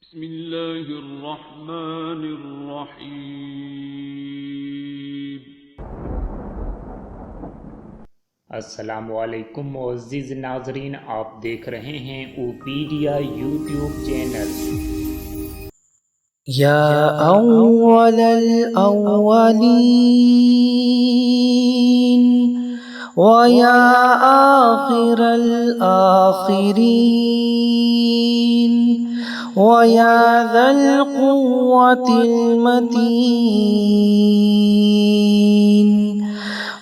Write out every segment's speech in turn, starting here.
بسم الله الرحمن الرحيم. अस्सलाम-ओ-अलैकुम मुअज़्ज़िज़ नाज़रीन, आप देख रहे हैं उपेdia यूट्यूब चैनल। या अव्वलल अव्वलीन व या आखिरल आखिरीन व या ज़ल क़ुव्वतिल मतीन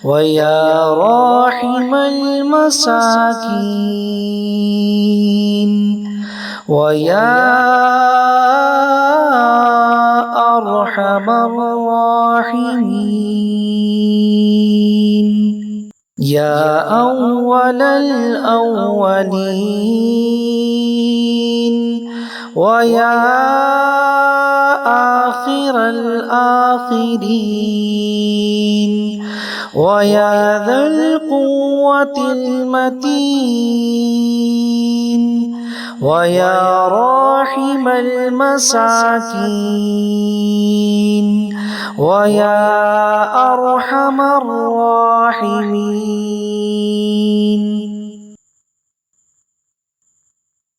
व या राहिमल मसाकीन व या अरहमर राहिमीन। या अव्वलल अव्वलीन व या आखिरल आखिरीन व या ज़ल क़ुव्वतिल मतीन व या राहिमल मसाकीन व या अरहमर राहिमीन।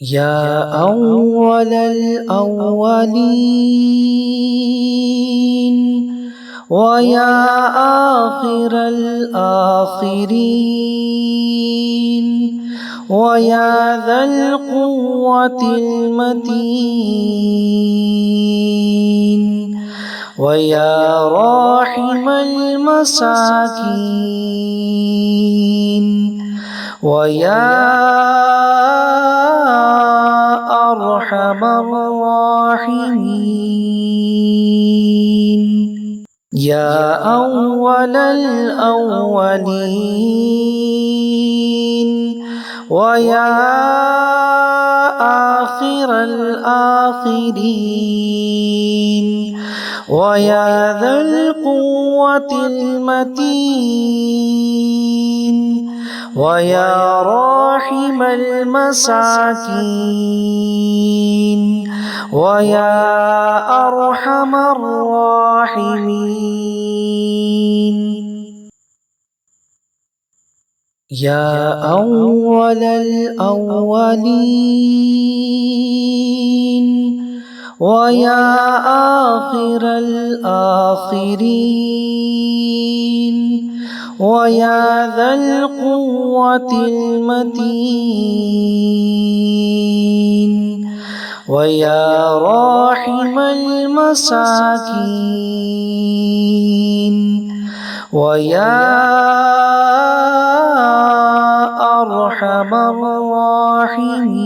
या अव्वलल अव्वलीन व या आखिरल आखिरीन व या ज़ल क़ुव्वतिल मतीन व या राहिमल मसाकीन व या अरहमर राहिमीन। या अव्वलल अव्वलीन व या आखिरल आखिरीन व या ज़ल क़ुव्वतिल मतीन व या राहिमल मसाकीन व या अरहमर राहिमीन। या अव्वलल अव्वलीन व या आखिरल आखिरीन व या ज़ल क़ुव्वतिल मतीन व या राहिमल मसाकीन व या अरहमर राहिमीन।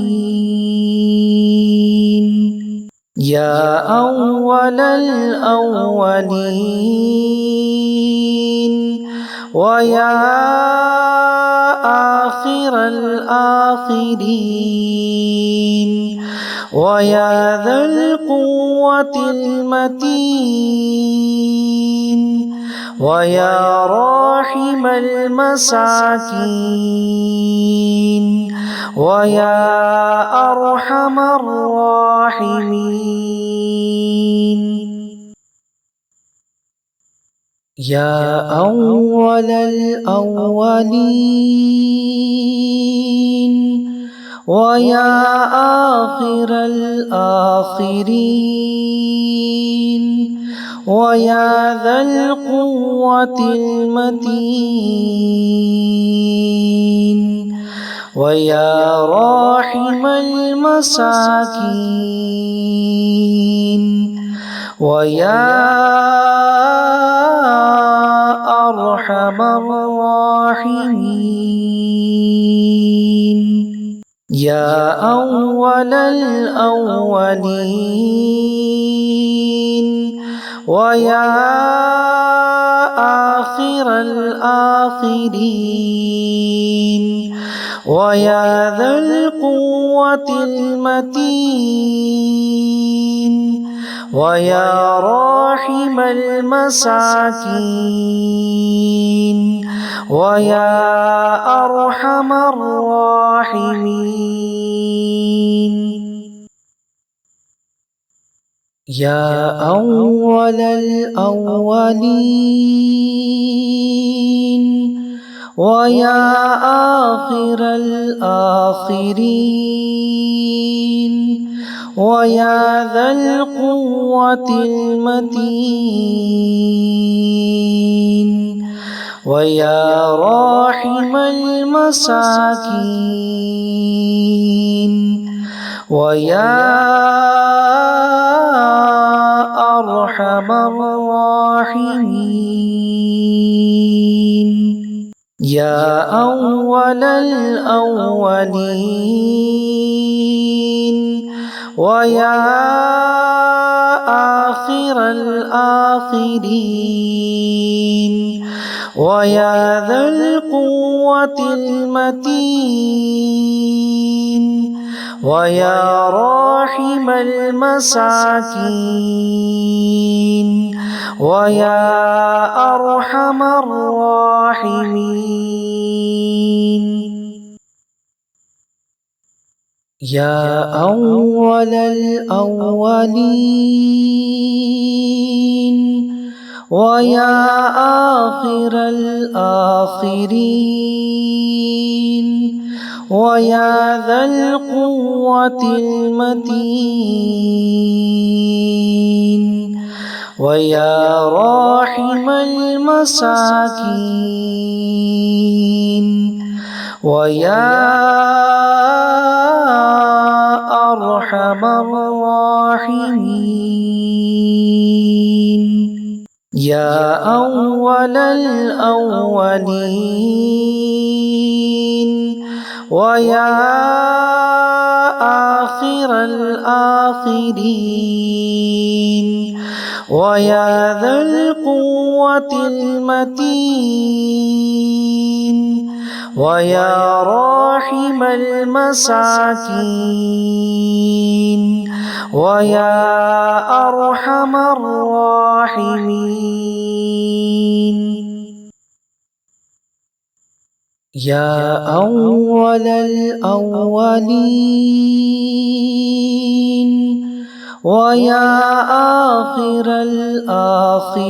या अव्वलल अव्वलीन व या आखिरल आखिरीन व या ज़ल क़ुव्वतिल मतीन व या राहिमल मसाकीन व या अरहमर राहिमीन। या अव्वलल अव्वलीन व या आखिरल आखिरीन व या ज़ल क़ुव्वतिल मतीन व या राहिमल मसाकीन व या अरहमर राहिमीन। या अव्वलल अव्वलीन व या आखिरल आखिरीन व या ज़ल क़ुव्वतिल मतीन व या राहिमल मसाकीन व या अरहमर राहिमीन। يا أول الأولين ويا آخر الآخرين ويا ذا القوة المتين ويا راحم المساكين ويا أرحم الراحمين يا أول الأولين ويا آخر الآخرين ويا ذا القوة المتين ويا راحم المساكين ويا أرحم الراحمين يا أول الأولين ويا آخر الآخرين ويا ذا القوة المتين ويا راحم المساكين ويا أرحم الراحمين يا أول الأولين ويا آخر الآخرين ويا ذا القوة المتين ويا راحم المساكين ويا أرحم الراحمين يا أول الأولين ويا آخر الآخرين ويا ذا القوة المتين ويا راحم المساكين ويا أرحم الراحمين يا أول الأولين ويا آخر الآخرين ويا ذا القوة المتين ويا راحم المساكين ويا أرحم الراحمين يا أول الأولين ويا آخر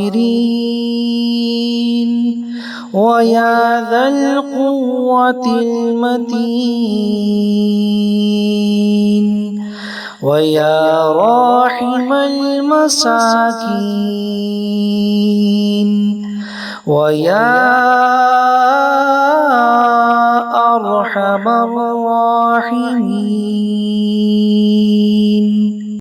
الآخرين ويا ذا القوة المتين ويا راحم المساكين ويا أرحم الراحمين